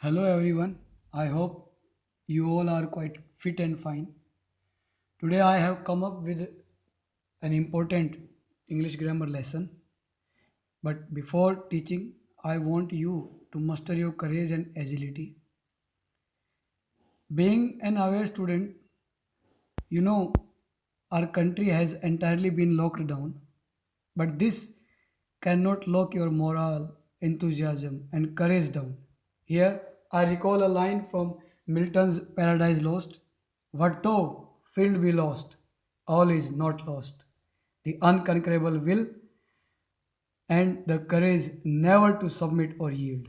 Hello everyone. I hope you all are quite fit and fine. Today I have come up with an important English grammar lesson. But before teaching, I want you to muster your courage and agility. Being an aware student, you know our country has entirely been locked down. But this cannot lock your morale, enthusiasm, and courage down. Here, I recall a line from Milton's Paradise Lost. What though field be lost, all is not lost. The unconquerable will and the courage never to submit or yield.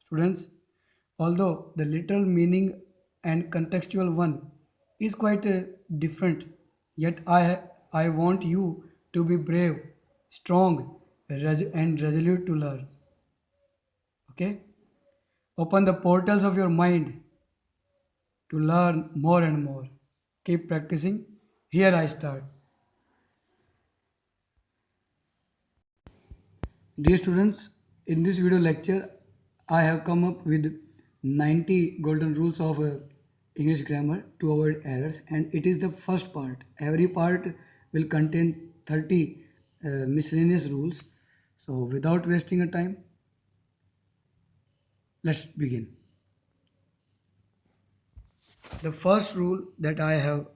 Students, although the literal meaning and contextual one is quite different, yet I want you to be brave, strong, and resolute to learn. Okay? Open the portals of your mind to learn more and more. Keep practicing. Here I start. Dear students, in this video lecture, I have come up with 90 golden rules of English grammar to avoid errors, and it is the first part. Every part will contain 30 miscellaneous rules. So, without wasting a time, let's begin. The first rule that I have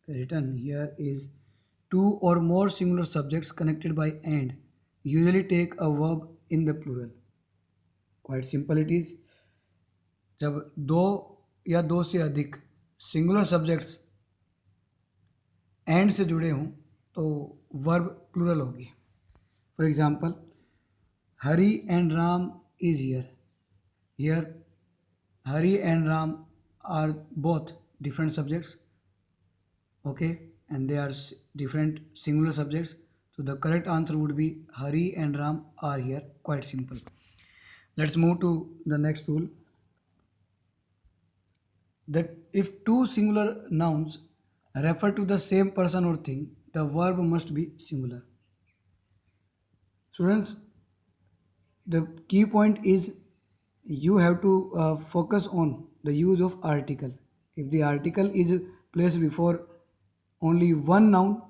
written here is two or more singular subjects connected by and usually take a verb in the plural. Quite simple it is. जब दो या दो से अधिक singular subjects and से जुड़े हों तो वर्ब प्लूरल होगी. For example, Hari and Ram is here. Here Hari and Ram are both different subjects, okay, and they are different singular subjects, so the correct answer would be Hari and Ram are here. Quite simple. Let's move to the next rule, that if two singular nouns refer to the same person or thing, the verb must be singular. Students, the key point is you have to focus on the use of article. If the article is placed before only one noun,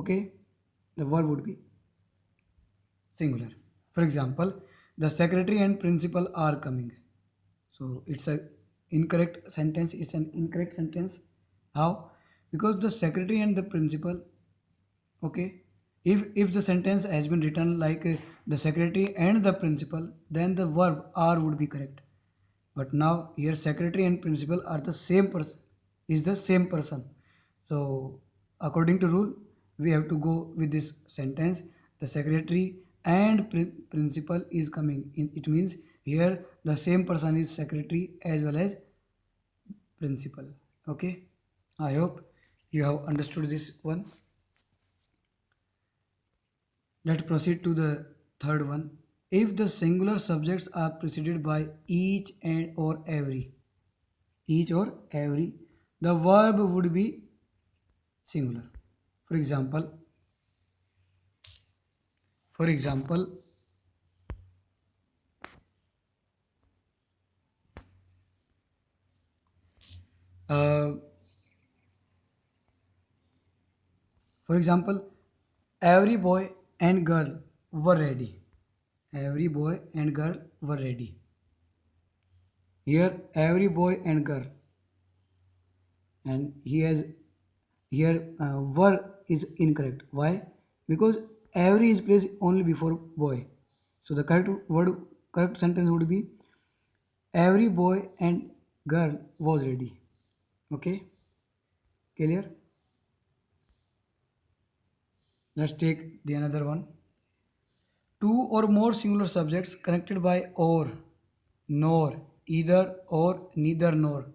okay, the verb would be singular. For example, the secretary and principal are coming. So it's a incorrect sentence. It's an incorrect sentence. How? Because the secretary and the principal, okay, if the sentence has been written like the secretary and the principal, then the verb are would be correct. But now here secretary and principal are the same person, is the same person. So according to rule, we have to go with this sentence. The secretary and principal is coming in. It means here the same person is secretary as well as principal. Okay. I hope you have understood this one. Let's proceed to the third one. If the singular subjects are preceded by each or every, the verb would be singular. For example, for example, uh, for example, every boy and girl were ready. Every boy and girl were ready. Here, every boy and girl, and he has here were is incorrect. Why? Because every is placed only before boy. So the correct sentence would be every boy and girl was ready. Okay, clear? Let's take the another one. Two or more singular subjects connected by or, nor, either or, neither nor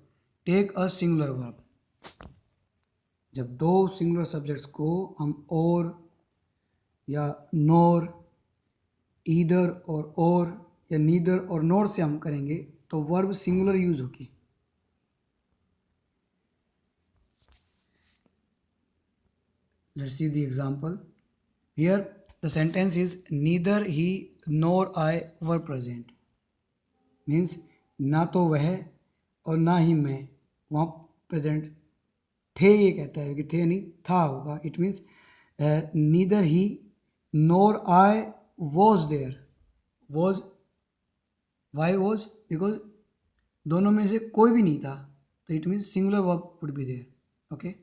take a singular verb. जब दो singular subjects को हम और या नोर, either और या neither और नोर से हम करेंगे तो वर्ब सिंगुलर यूज होगी. Let's see the example. Here the sentence is neither he nor I were present. Means ना तो वह और ना ही मैं वहाँ प्रेजेंट थे, ये कहता है कि थे नहीं था होगा. It means neither he nor I was there. Was, why was, because दोनों में से कोई भी नहीं था, तो it means singular verb would be there. Okay.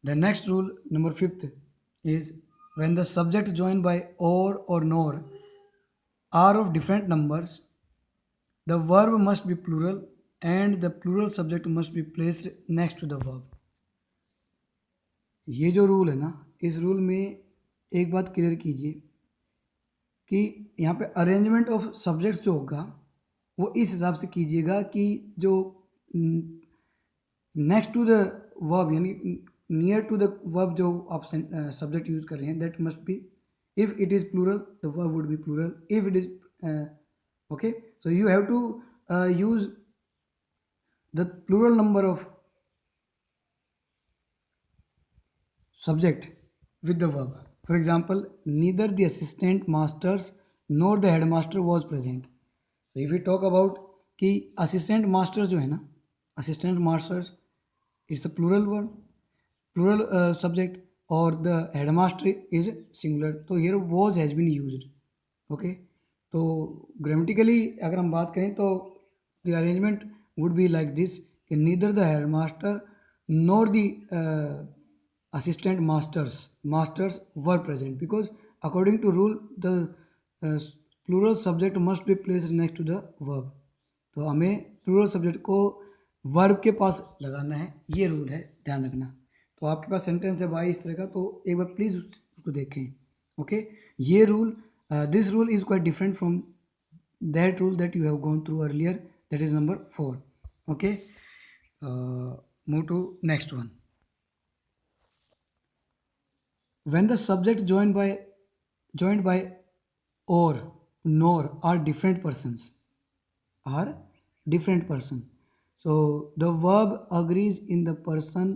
The next rule, number fifth, is when the subject joined by or nor are of different numbers, the verb must be plural and the plural subject must be placed next to the verb. ये जो rule है ना, इस rule में एक बात clear कीजिए कि यहाँ पे अरेंजमेंट ऑफ सब्जेक्ट्स जो होगा वो इस हिसाब से कीजिएगा कि जो नेक्स्ट टू द वर्ब यानी नियर टू द वर्ब जो आप सब्जेक्ट यूज कर रहे हैं, that must be, if it is plural the verb would be plural. If it is okay, so you have to use the plural number of subject with the verb. For example, neither the assistant masters nor the headmaster was present. So if we talk about कि assistant masters जो है ना, assistant masters, it's a plural word, plural subject, or the headmaster is singular. तो here was has been used. Okay, तो grammatically अगर हम बात करें तो the arrangement would be like this कि neither the headmaster nor the assistant masters were present, because according to rule the uh, plural subject must be placed next to the verb. तो हमें plural subject को verb के पास लगाना है, ये rule है, ध्यान रखना. तो आपके पास सेंटेंस है भाई इस तरह का, तो एक बार प्लीज़ उसको देखें. ओके, ये rule, this rule is quite different from that rule that you have gone through earlier, that is number 4. Okay, move to next one. When the subject joined by or nor are different persons, so the verb agrees in the person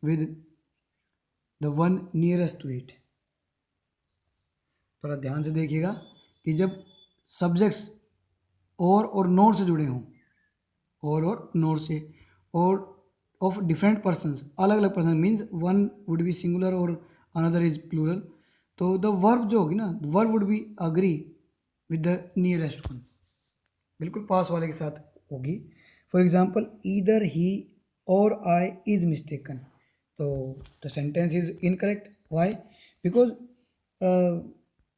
with the one nearest to it. थोड़ा ध्यान से देखिएगा कि जब subjects और नोर से जुड़े हों, और नोर से, और ऑफ डिफरेंट पर्सन्स, अलग अलग person, means one would B singular और अनदर इज प्लूरल, तो द वर्ब जो होगी ना, verb would B agree with the nearest one, बिल्कुल पास वाले के साथ होगी. For example, either he or I is mistaken, तो the sentence is incorrect. Why? Because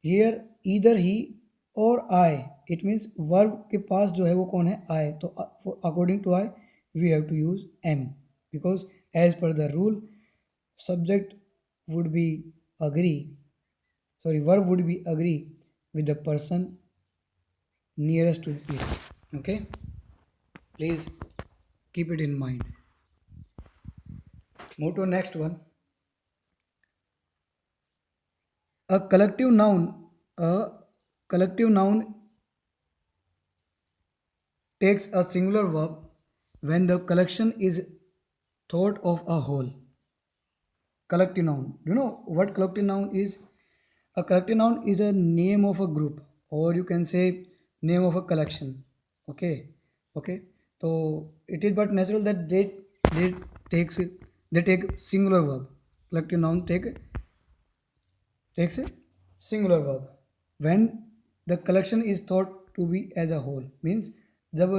here either he or I, it means verb के पास जो है वो कौन है? आई. तो according to I we have to use am, because as per the rule subject would be agree, verb would be agree with the person nearest to it. Okay, please keep it in mind. Move to next one. A collective noun takes a singular verb when the collection is thought of a whole. Collective noun, you know what collective noun is? A collective noun is a name of a group, or you can say name of a collection. Okay, okay, so it is but natural that they take singular verb. Collective noun takes a singular verb when the collection is thought to be as a whole. means जब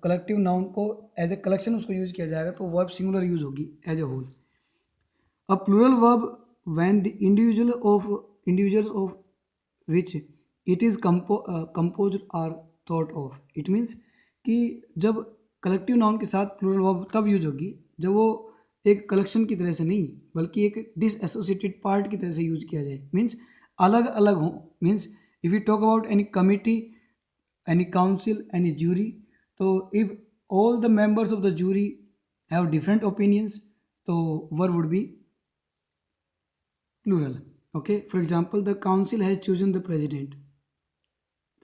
collective noun को as a collection उसको use किया जाएगा तो verb singular use होगी as a whole. A plural verb when the individuals of which it is composed are thought of. It means कि जब collective noun के साथ प्लूरल वर्ब तब यूज होगी जब वो एक कलेक्शन की तरह से नहीं बल्कि एक डिसएसोसिएटेड पार्ट की तरह से यूज किया जाए. मीन्स अलग अलग हो. Means if you talk about any committee, any council, any jury, तो if all the members of the jury have different opinions, तो verb would be plural. Okay, for example, the council has chosen the president.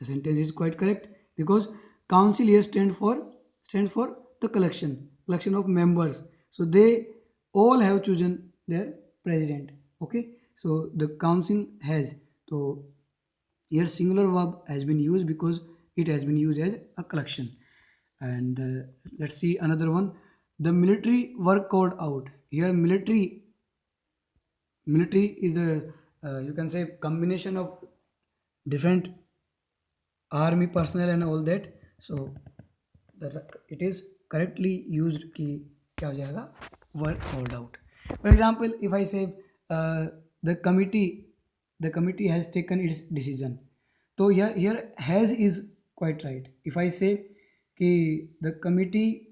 The sentence is quite correct because council here stands for the collection of members, so they all have chosen their president. Okay, so the council has, so Here singular verb has been used because it has been used as a collection. And let's see another one. The military were called out. Here military is a you can say combination of different army personnel and all that. So it is correctly used कि क्या हो जाएगा were called out. For example, if I say uh, the committee has taken its decision, तो here has is quite right. If I say कि the committee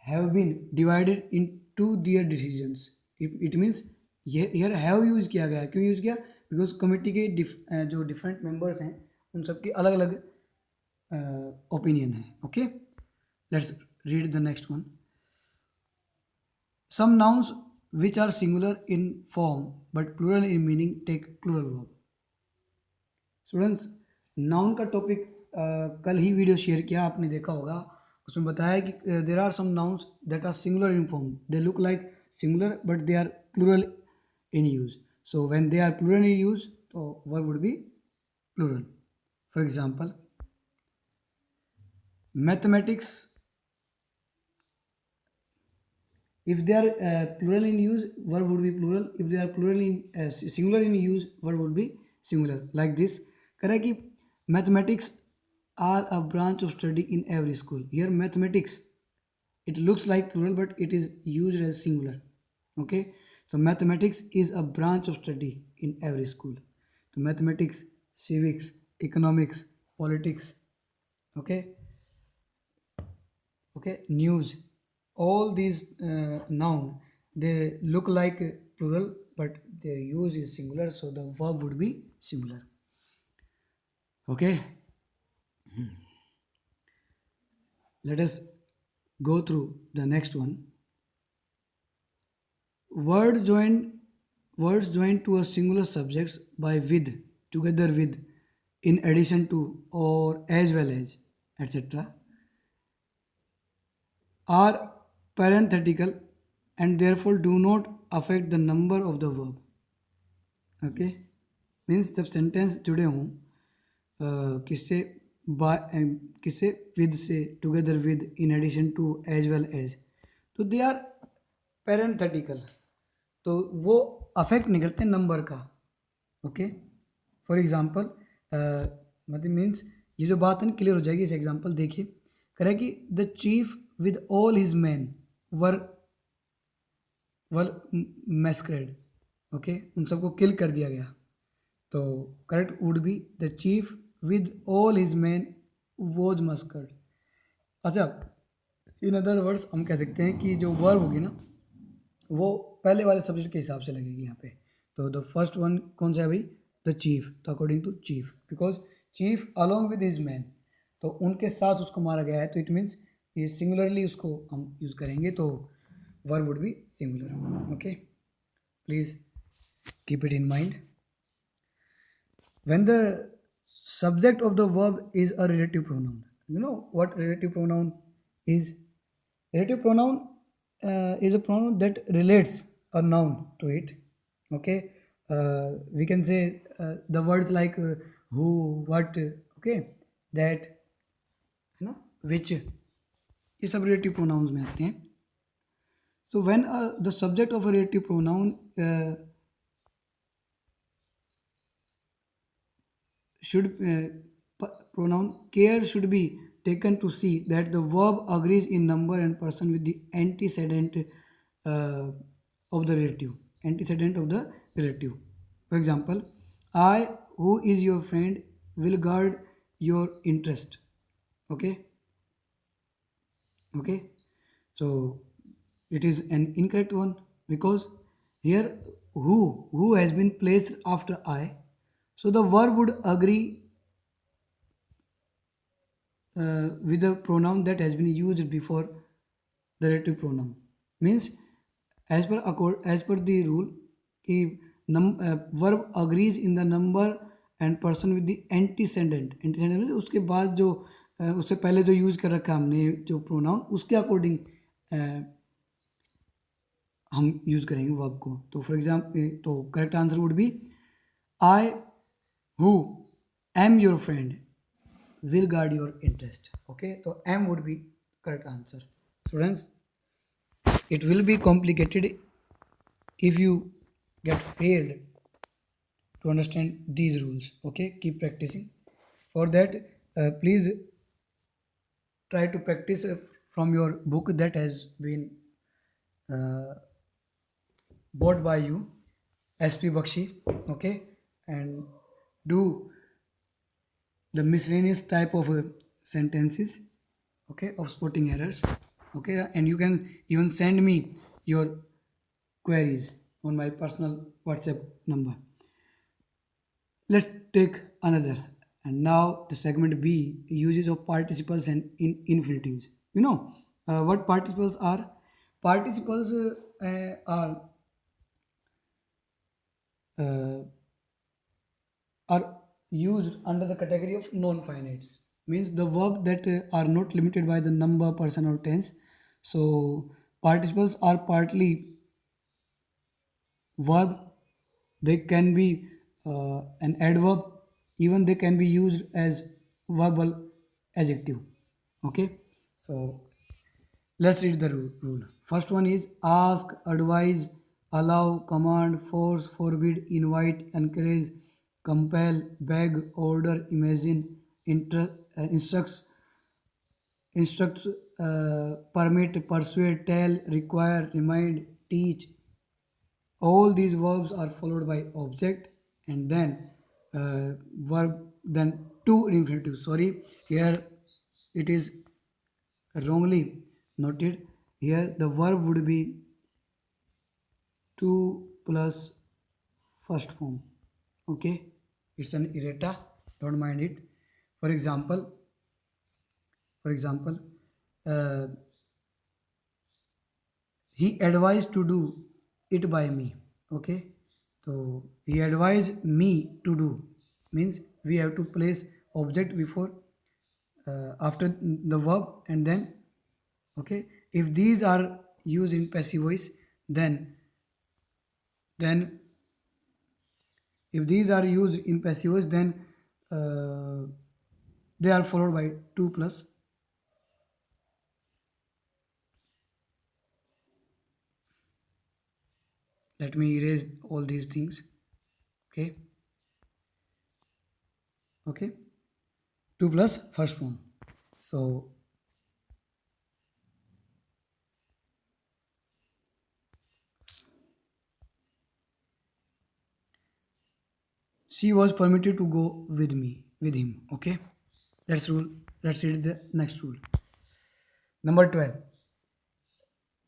have been divided into their decisions, it means ये here have use किया गया. क्यों use किया? Because committee के जो different members हैं उन सबके अलग अलग ओपिनियन है. Okay, let's read the next one. Some nouns which are singular in form but plural in meaning take plural verb. Students, noun का टॉपिक कल ही वीडियो शेयर किया, आपने देखा होगा. उसमें बताया कि there are some nouns that are singular in form, they look like singular but they are plural in use. So when they are plural in use तो verb would be plural. For example, mathematics, if they are plural in use, verb would be plural. If they are plural in singular in use, verb would be singular. Like this, correct? कि mathematics are a branch of study in every school. Here mathematics, it looks like plural but it is used as singular. Okay, so mathematics is a branch of study in every school. So mathematics, civics, economics, politics, okay, news, all these noun, they look like plural but their use is singular, so the verb would be singular. Okay, let us go through the next one. Word joined Words joined to a singular subject by with, together with, in addition to, or as well as, etc., are parenthetical and therefore do not affect the number of the verb. ओके, means जब sentence जुड़े हों किससे, by किससे, with से, together with, in addition to, as well as, तो they are parenthetical, तो वो अफेक्ट नहीं करते नंबर का. ओके, फॉर एग्जांपल मतलब मीन्स ये जो बात है ना क्लियर हो जाएगी. इस एग्जांपल देखिए, करें कि the chief with all his men were massacred. Okay, उन सबको किल कर दिया गया. तो correct would be the chief with all his men was massacred. अच्छा, इन अदर वर्ड्स हम कह सकते हैं कि जो वर्ब होगी ना वो पहले वाले सब्जेक्ट के हिसाब से लगेगी यहाँ पे. तो द फर्स्ट वन कौन सा है भाई? The chief. तो according to chief, because chief along with his men, तो उनके साथ उसको मारा गया है, तो इट मीन्स ये सिंगुलरली उसको हम यूज़ करेंगे, तो verb would B singular. Okay, please keep it in mind. When the subject of the verb is a relative pronoun, you know what relative pronoun is? Relative pronoun is a pronoun that relates a noun to it. Okay, we can say the words like who, what, okay, that, you know, which, ये सब relative pronouns में आते हैं. So when the subject of a relative pronoun pronoun, care should be taken to see that the verb agrees in number and person with the antecedent of the relative. For example, I, who is your friend, will guard your interest. Okay, so it is an incorrect one, because here who has been placed after I, so the verb would agree with the pronoun that has been used before the relative pronoun. Means as per the rule कि verb agrees in the number and person with the antecedent. Antecedent उसके बाद जो उससे पहले जो use कर रखा है हमने जो प्रोनाउन, उसके अकॉर्डिंग हम यूज करेंगे वर्ब को. तो फॉर एग्जाम्पल, तो correct answer would B I, who am your friend, will guard your interest. Okay, so M would be correct answer. Students, it will be complicated if you get failed to understand these rules. Okay, keep practicing. For that, please try to practice from your book that has been uh, bought by you, SP Bakshi. Okay, and do the miscellaneous type of sentences, okay, of spotting errors, okay, and you can even send me your queries on my personal WhatsApp number. Let's take another. And now the segment B, uses of participles and in infinitives. You know what participles are? Participles uh, are used under the category of non-finites. Means the verb that are not limited by the number, person, or tense. So participles are partly verb. They can be an adverb. Even they can be used as verbal adjective. Okay. So let's read the rule. First one is ask, advise, allow, command, force, forbid, invite, encourage, compel, beg, order, imagine, instructs, permit, persuade, tell, require, remind, teach. All these verbs are followed by object and then verb, then two infinitive. Sorry, here it is wrongly noted. Here the verb would be to plus first form. Okay, it's an errata. Don't mind it. For example, for example, uh, he advised to do it by me. Okay, so he advised me to do means we have to place object before after the verb and then okay. If these are used in passive voice, then if these are used in passive voice, then uh, they are followed by 2 plus. Let me erase all these things. Okay, okay, 2 plus first form. So she was permitted to go with him. Okay, let's read the next rule. Number 12.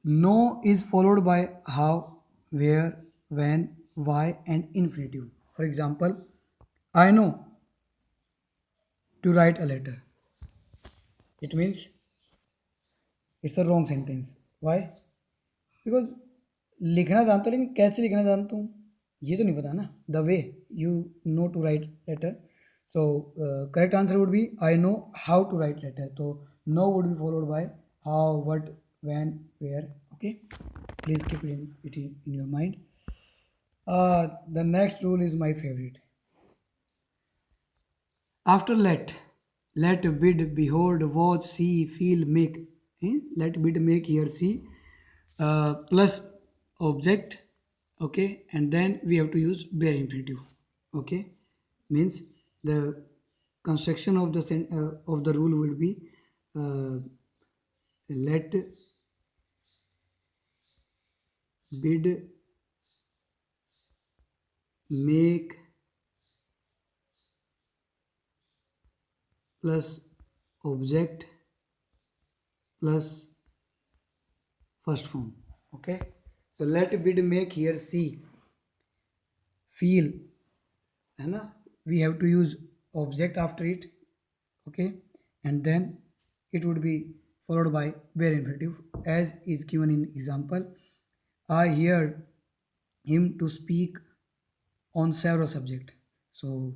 No is followed by how, where, when, why, and infinitive. For example, I know to write a letter. It means it's a wrong sentence. Why? Because लिखना जानता हूँ लेकिन कैसे लिखना जानता हूँ ये तो नहीं पता ना. The way you know to write letter. So correct answer would be I know how to write letter. So no would be followed by how, what, when, where. Okay, please keep it in your mind. The next rule is my favorite. After let, bid, behold, watch, see, feel, make. Let, bid, make, hear, see, plus object. Okay, and then we have to use bare infinitive. Okay, means the construction of of the rule will be uh, let, bid, make, plus object plus first form. Okay, so let, bid, make, hear, see, feel, है ना, we have to use object after it. Okay, and then it would be followed by bare infinitive as is given in example. I heard him to speak on several subjects. So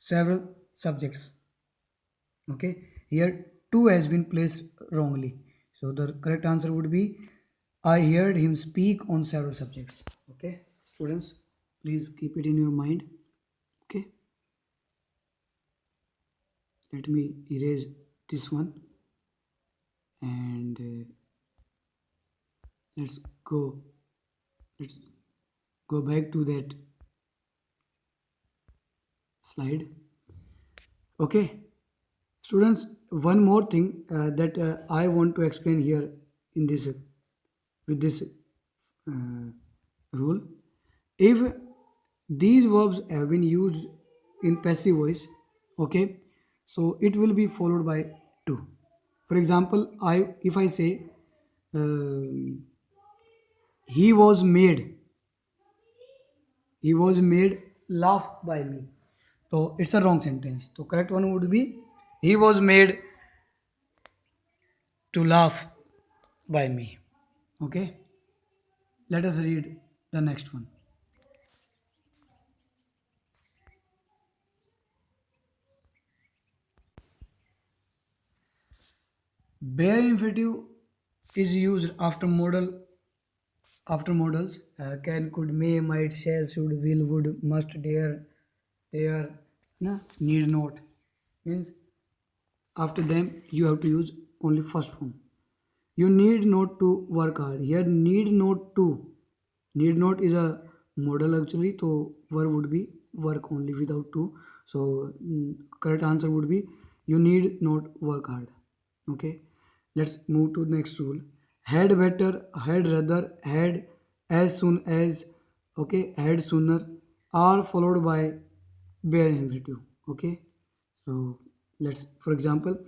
several subjects. Okay, here two has been placed wrongly. So the correct answer would be I heard him speak on several subjects. Okay, students. Please keep it in your mind. Okay, let me erase this one, and let's go let's go back to that slide. Okay, students, one more thing that I want to explain here in this with this rule. If these verbs have been used in passive voice, okay, so it will be followed by to. For example, I if I say um, he was made he was made laugh by me, so it's a wrong sentence. So correct one would be he was made to laugh by me. Okay, let us read the next one. Bare infinitive is used after modals can, could, may, might, shall, should, will, would, must, dare, na, need not. Means after them you have to use only first form. You need not to work hard. Here need not to. Need not is a modal actually, so verb would be work only without to. So correct answer would be you need not work hard. Okay. Let's move to next rule. Had better, had rather, had as soon as, okay, had sooner are followed by bare infinitive. Okay. So let's, for example,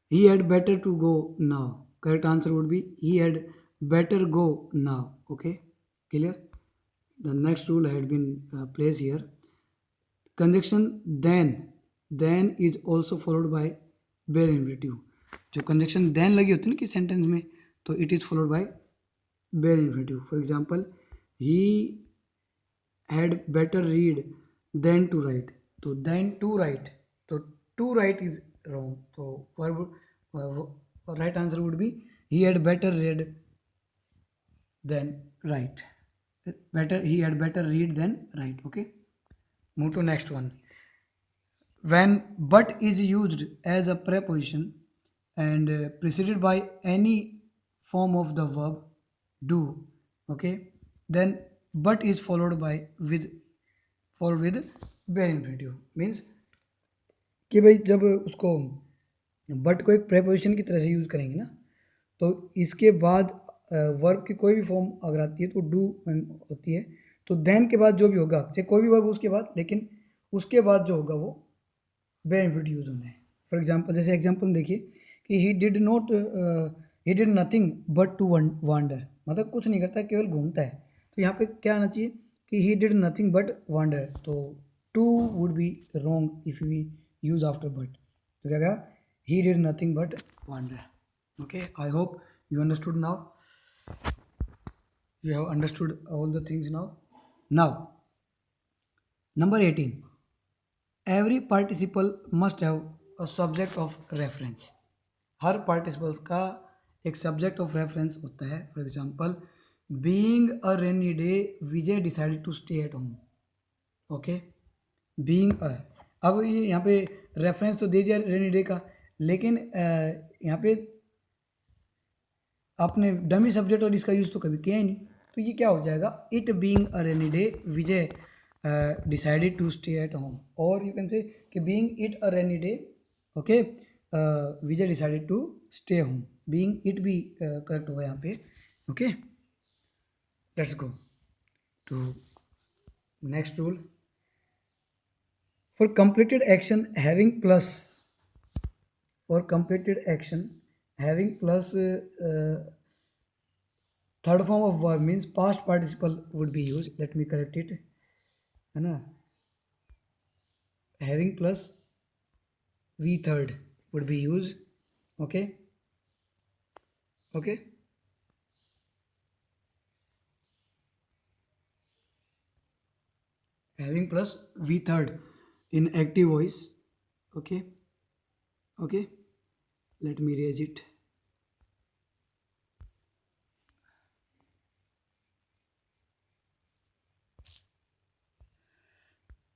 he had better to go now. Correct answer would be he had better go now. Okay, clear? The next rule had been placed here. Conjunction then is also followed by bare infinitive. जो conjunction then लगी होती है ना कि sentence में, तो it is followed by bare infinitive. For example, he had better read than to write. So than to write. So to write is wrong. So verb right answer would be he had better read than write. Better he had better read than write. Okay. Move to next one. When but is used as a preposition and preceded by any form of the verb do, okay, then but is followed by with for with bare infinitive. Means कि भाई जब उसको but को एक preposition की तरह से use करेंगे ना, तो इसके बाद वर्ब की कोई भी फॉर्म अगर आती है तो डू होती है, तो देन के बाद जो भी होगा चाहे कोई भी वर्ब उसके बाद, लेकिन उसके बाद जो होगा वो बेनिफिट यूज होना है. फॉर एग्जाम्पल जैसे एग्जाम्पल देखिए कि he did nothing but to wander, मतलब कुछ नहीं करता केवल घूमता है. तो यहाँ पे क्या आना चाहिए कि he did nothing but wander, तो to would be wrong if we use after but. तो क्या कहा he did nothing but wander. Okay, I hope you understood now. You have understood all the things now. Now, number 18. Every participle must have a subject of reference. Her participles का एक subject of reference होता है. For example, being a rainy day, Vijay decided to stay at home. Okay, being a, अब ये यहाँ पे reference तो दे दिया rainy day का, लेकिन यहाँ पे आपने डमी सब्जेक्ट और इसका यूज़ तो कभी किया ही नहीं, तो ये क्या हो जाएगा it being a rainy day Vijay decided to stay at home, और यू कैन से कि being it a rainy day, okay, Vijay decided to stay home. Being it भी करेक्ट होगा यहाँ पे. Okay, let's go to next rule. For completed action having plus, for completed action having plus third form of verb means past participle would be used. Let me correct it, है ना, having plus v third would be used. Okay, okay, having plus v third in active voice. Okay, okay, let me erase it.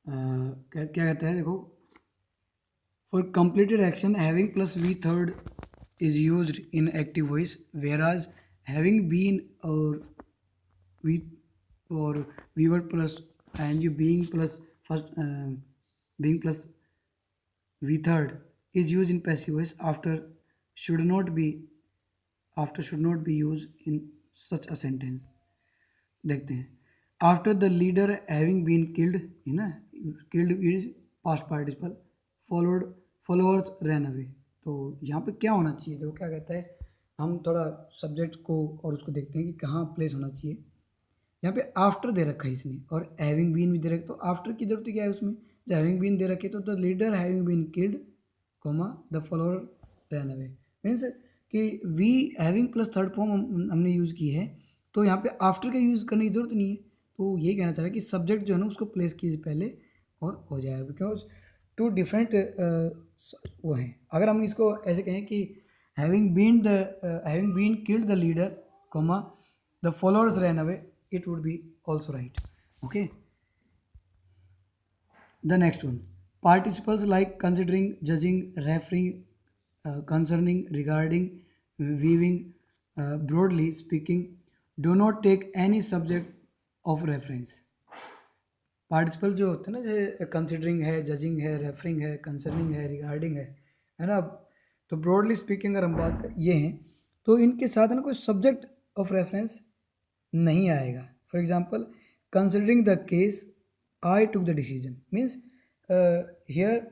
क्या क्या कहता है देखो, for completed action having plus v third is used in active voice, whereas having been v or v word plus and you being plus first being plus v third is used in passive voice should not be should not be used in such a sentence. देखते हैं, after the leader having been killed है ना, killed is past participle, followed followers ran away. तो यहाँ पे क्या होना चाहिए, देखो क्या कहता है, हम थोड़ा सब्जेक्ट को और उसको देखते हैं कि कहाँ प्लेस होना चाहिए। यहाँ पे आफ्टर दे रखा है इसने और हैविंग बीन भी दे रखा, तो आफ्टर की जरूरत क्या है उसमें, जब हैविंग बीन दे रखे तो the leader having been killed comma the follower ran away, means कि we having plus third form हमने यूज़ की है, तो यहाँ पे आफ्टर का यूज़ करने की ज़रूरत नहीं है। तो ये कहना चाह रहा है कि सब्जेक्ट जो है ना उसको प्लेस कीजिए पहले और हो जाएगा, बिकॉज टू डिफरेंट वो हैं। अगर हम इसको ऐसे कहें कि having been killed the leader comma the followers ran away, it would be also right. Okay, the next one, participles like considering, judging, referring, concerning, regarding, viewing, broadly speaking, do not take any subject of reference. Participle जो होते हैं ना, जैसे considering है, judging है, referring है, concerning है, regarding है ना, तो ब्रॉडली स्पीकिंग अगर हम बात कर ये हैं तो इनके साथ है ना कोई सब्जेक्ट ऑफ रेफरेंस नहीं आएगा। For example, considering the case I took the decision, means here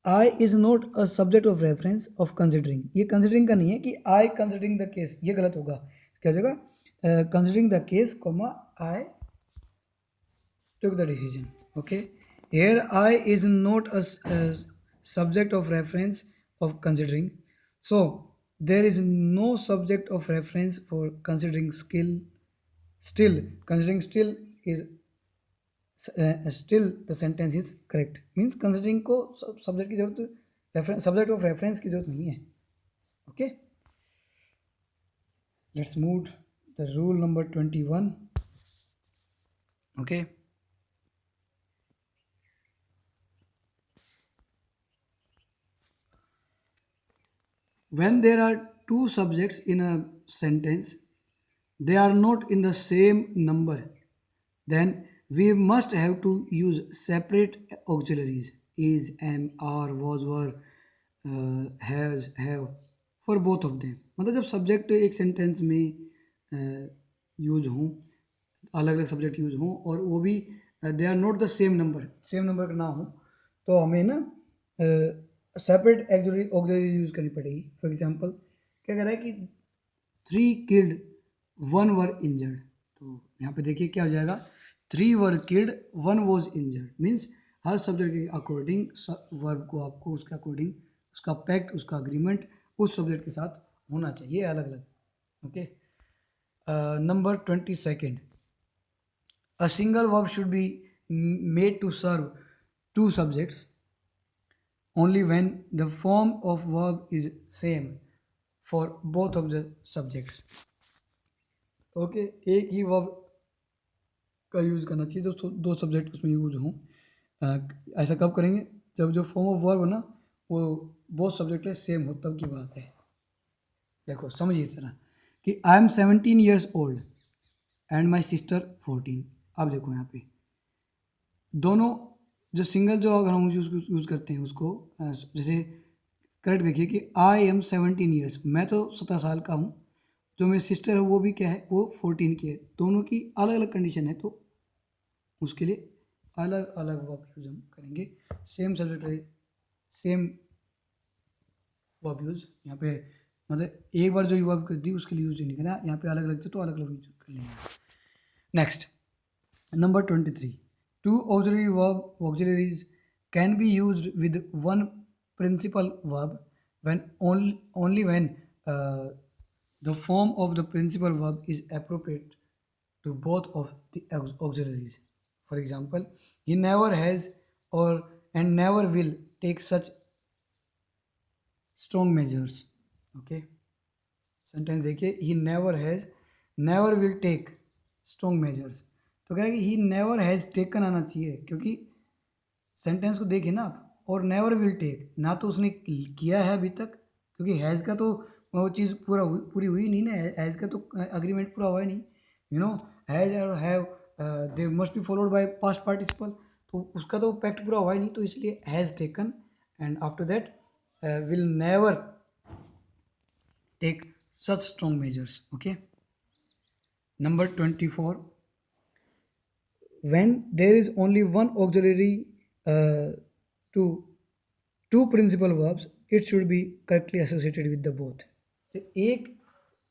I is not a subject of reference of considering, ये कंसिडरिंग का नहीं है कि आई कंसिडरिंग द केस, ये गलत होगा। क्या हो जाएगा, considering the case comma I took the decision. Okay, here I is not a subject of reference of considering, so there is no subject of reference for considering skill. Still considering still is still the sentence is correct, means considering को subject की जरूरत, reference subject of reference की जरूरत नहीं है। Okay, let's move the rule number 21. Okay, when there are two subjects in a sentence, they are not in the same number, then we must have to use separate auxiliaries, is, am, are, was, were, has, have, for both of them। मतलब जब subject एक sentence में use हों, अलग अलग subject use हों और वो भी they are not the same number का ना हो, तो हमें ना सेपरेट ऑक्सिलरी यूज़ करनी पड़ेगी। फॉर एग्जांपल क्या कह रहा है कि 3 किल्ड 1 वर इंजर्ड, तो यहाँ पे देखिए क्या हो जाएगा, 3 were killed 1 was injured, means her subject के अकॉर्डिंग वर्ब को आपको उसके अकॉर्डिंग उसका पैक्ट, उसका अग्रीमेंट उस सब्जेक्ट के साथ होना चाहिए अलग अलग। Okay, number 22, a single verb should be made to serve two subjects only when the form of verb is same for both of the subjects। Okay, एक ही वर्ब का यूज़ करना चाहिए तो दो सब्जेक्ट उसमें यूज हों। ऐसा कब करेंगे, जब जो फॉर्म ऑफ वर्ब हो ना वो बोथ सब्जेक्ट है सेम हो, तब की बात है। देखो समझिए इस तरह कि I am 17 years old and my sister 14। अब देखो यहाँ पे दोनों जो सिंगल जो अगर हम यूज़ करते हैं उसको जैसे करेक्ट देखिए कि आई एम 17 ईयर्स, मैं तो 17 साल का हूँ, जो मेरी सिस्टर है वो भी क्या है, वो 14 की है, दोनों की अलग अलग कंडीशन है, तो उसके लिए अलग अलग वर्ब यूज हम करेंगे। सेम सब्जेक्ट है, सेम वर्ब यूज यहाँ पे, मतलब एक बार जो वर्ब कर दी उसके लिए यूज नहीं करना, यहाँ पे अलग अलग थे तो अलग अलग यूज कर लेंगे। Next, number 23, two auxiliaries can be used with one principal verb when only when the form of the principal verb is appropriate to both of the auxiliaries। For example, he never has or and never will take such strong measures। Okay, sentence देखिए, he never has, never will take strong measures, तो क्या है कि he never has taken आना चाहिए, क्योंकि sentence को देखिए ना आप, और नेवर विल टेक, ना तो उसने किया है अभी तक, क्योंकि हैज़ का तो वो चीज़ पूरी हुई नहीं ना, हैज़ का तो अग्रीमेंट पूरा हुआ ही नहीं, यू नो, हैज़ और have they must be followed bye past participle, तो उसका तो पैक्ट पूरा हुआ ही नहीं, तो इसलिए has taken, and after that will never take such strong measures. Okay. Number 24, when there is only one auxiliary to two principal verbs, it should be correctly associated with the both. तो एक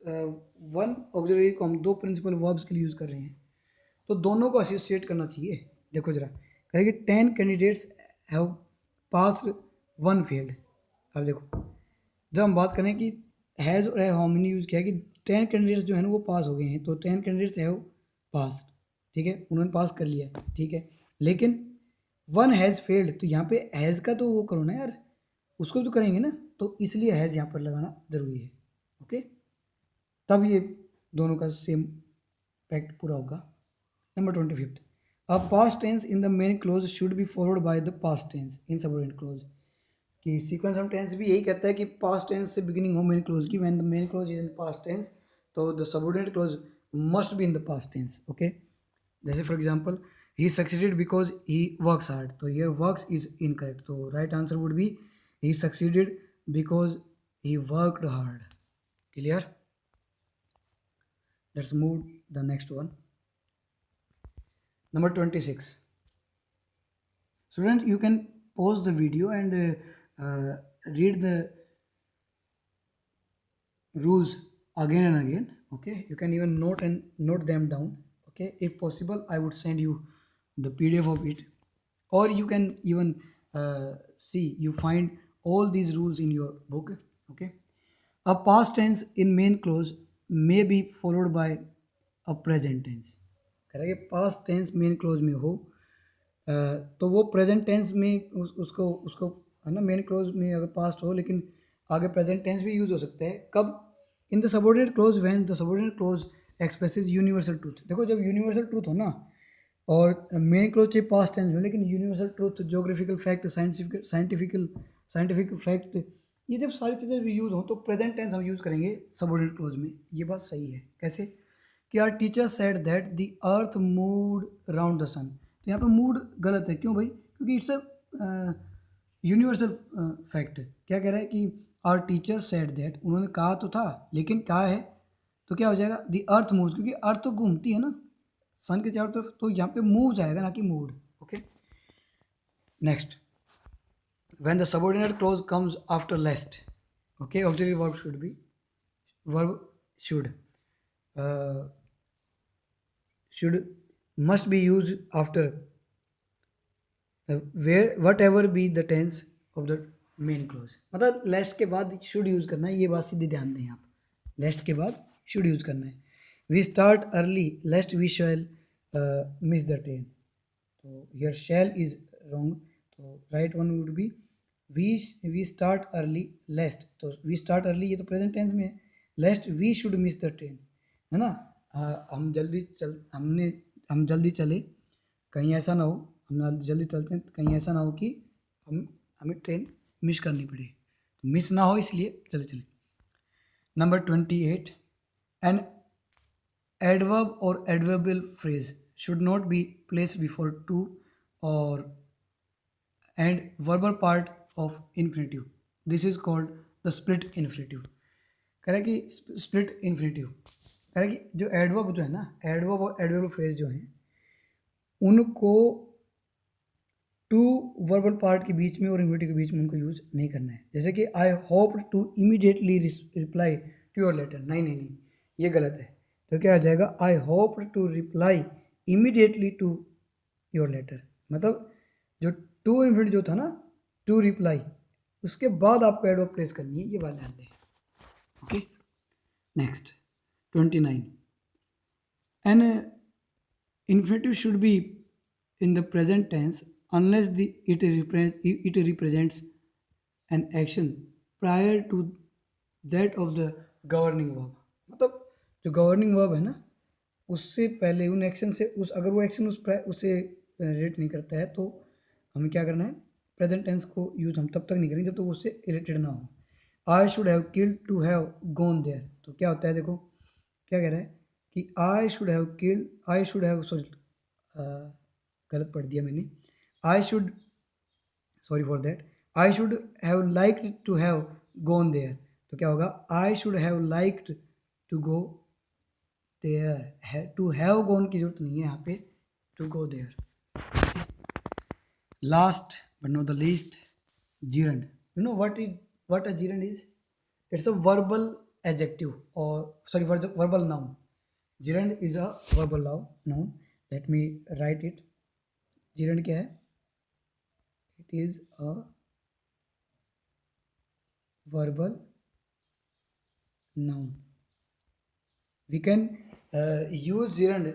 one auxiliary को हम दो principal verbs के लिए use कर रहे हैं, तो दोनों को एसोसिएट करना चाहिए. देखो जरा, कहेंगे 10 candidates have passed, one failed. अब देखो, जब हम बात करें कि हैज़ और हैव हमने यूज़ किया कि 10 कैंडिडेट्स जो है ना वो पास हो गए हैं, तो 10 कैंडिडेट्स हैव पास, ठीक है, उन्होंने पास कर लिया है, ठीक है, लेकिन वन हैज़ फेल्ड, तो यहाँ पे हैज़ का तो वो करो ना यार, उसको तो करेंगे ना, तो इसलिए हैज़ यहाँ पर लगाना ज़रूरी है. ओके, तब ये दोनों का सेम फैक्ट पूरा होगा. Number 25, a past tense in the main clause should be followed by the past tense in subordinate clause. कि सीक्वेंस ऑफ टेंस भी यही कहता है कि पास्ट टेंस से बिगिनिंग हो मेन क्लोज की, when the main clause is in past tense, तो the subordinate clause must be in the past tense. Okay, जैसे for example, he succeeded because he works hard, तो ये works is incorrect, तो right answer would be he succeeded because he worked hard. Clear? Let's move the next one. Number 26. Student, you can pause the video and read the rules again and again. Okay, you can even note them down. Okay, if possible I would send you the PDF of it, or you can even see, you find all these rules in your book. Okay, a past tense in main clause may be followed by a present tense. करेंगे past tense main close में हो, तो वो present tense में उसको उसको है ना, मेन क्लोज में अगर पास्ट हो लेकिन आगे प्रेजेंट टेंस भी यूज़ हो सकता है. कब? In the subordinate clause, when the subordinate clause expresses universal truth. देखो, जब यूनिवर्सल ट्रूथ हो ना, और मेन क्लोज चाहे पास्ट टेंस हो, लेकिन universal truth, geographical fact, scientific fact, ये जब सारी चीज़ें भी यूज़ हो, तो प्रेजेंट टेंस हम यूज़ करेंगे सबऑर्डिनेट क्लोज में. ये बात सही है. कैसे? कि our teacher said that the earth moved around the sun. तो यहाँ पे मूड गलत है. क्यों भाई? क्योंकि इट्स अ यूनिवर्सल फैक्ट. क्या कह रहा है कि आर टीचर सेड दैट, उन्होंने कहा तो था, लेकिन कहा है तो क्या हो जाएगा? द अर्थ मूव्स, क्योंकि अर्थ तो घूमती है ना सन के चारों तरफ, तो यहाँ पे मूव जाएगा ना कि moved. Okay, next, when the subordinate clause comes after lest. Okay, auxiliary verb should be, verb should should must be used after where whatever be the tense of the main clause. मतलब लेस्ट के बाद should use करना है, ये बात सीधी ध्यान दें आप. लेस्ट के बाद शुड यूज़ करना है. We start early lest we shall miss the train. तो हियर शैल इज रॉन्ग, तो right one would be we start early lest. तो वी स्टार्ट अर्ली ये तो प्रेजेंट टेंस में है. Lest we should miss the train, है ना. हम जल्दी चले, कहीं ऐसा ना हो, हम जल्दी चलते हैं कहीं ऐसा ना हो कि हमें ट्रेन मिस करनी पड़े, मिस ना हो इसलिए चले. नंबर 28, एन एडवर्ब और adverbial phrase should not be placed before to और and verbal part of infinitive. This is called the split infinitive. कह रहा है कि स्प्लिट इन्फिनेटिव कह रहा है कि जो एडवर्ब जो है ना, एडवर्ब और एडवर्बल फ्रेज जो हैं, उनको टू वर्बल पार्ट के बीच में और इन्फिनेटिव के बीच में उनको यूज़ नहीं करना है. जैसे कि I hope to immediately reply to your letter. नहीं, ये गलत है. तो क्या आ जाएगा? I hope to reply immediately to your letter. मतलब जो टू इन्फिनेटिव जो था ना, टू रिप्लाई, उसके बाद आपको एडवर्ब प्लेस करनी है, ये बात ध्यान दें. Okay, next 29, an infinitive should be in the present tense unless it represents an action prior to that of the governing verb. मतलब जो governing verb है ना, उससे पहले उन एक्शन से, उस अगर वो एक्शन उससे रिलेट नहीं करता है, तो हमें क्या करना है, प्रेजेंट टेंस को यूज हम तब तक नहीं करेंगे जब तक वो उससे रिलेटेड ना हो। I should have killed to have gone there, तो क्या होता है देखो, क्या कह रहा है कि I should have killed, I should have, sorry गलत पढ़ दिया मैंने, I should, sorry for that, I should have liked to have gone there, तो क्या होगा, I should have liked to go there, to have gone की जरूरत नहीं है यहाँ पे, to go there. Last but not the least, gerund. You know what a gerund is? It's a verbal adjective, or sorry, verbal noun. Gerund is a verbal noun. Let me write it. Gerund क्या है? It is a verbal noun. We can use gerund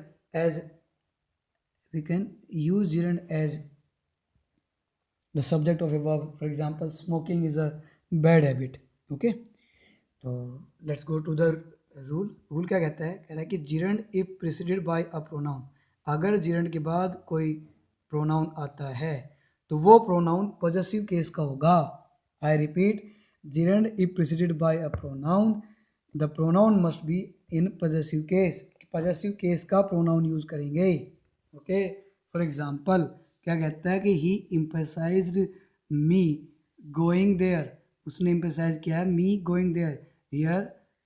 as the subject of a verb. For example, smoking is a bad habit. Okay, तो let's go to the rule. Rule क्या कहता है, कह रहा है कि gerund if preceded by a pronoun, अगर gerund के बाद कोई प्रोनाउन आता है तो वो प्रोनाउन पॉजेसिव केस का होगा। I repeat, gerund if preceded by a pronoun, the pronoun must be in possessive case, possessive case का प्रोनाउन यूज करेंगे। ओके, फॉर एग्जाम्पल क्या कहता है कि he emphasized me going there, उसने एम्फेसाइज किया है me going there. Here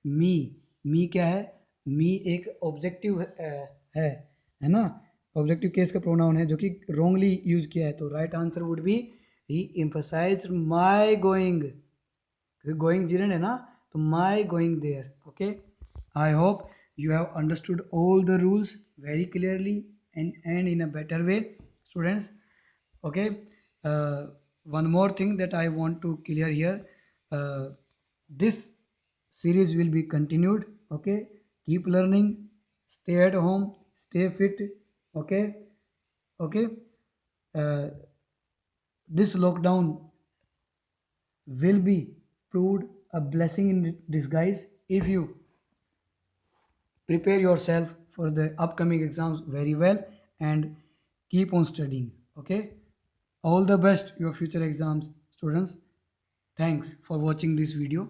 me क्या है, मी एक ऑब्जेक्टिव है ना, ऑब्जेक्टिव केस का प्रोनाउन है जो कि रॉन्गली यूज किया है, तो right answer would be he emphasized my going, going gerund है ना, तो my going there. Okay, I hope you have understood all the rules very clearly and in a better way, students. Okay, one more thing that I want to clear here, uh, this series will be continued. Okay, keep learning, stay at home, stay fit. Okay, okay, uh, this lockdown will be proved a blessing in disguise if you prepare yourself for the upcoming exams very well and keep on studying. Okay, all the best your future exams, students. Thanks for watching this video.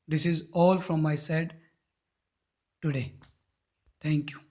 This is all from my side today. Thank you.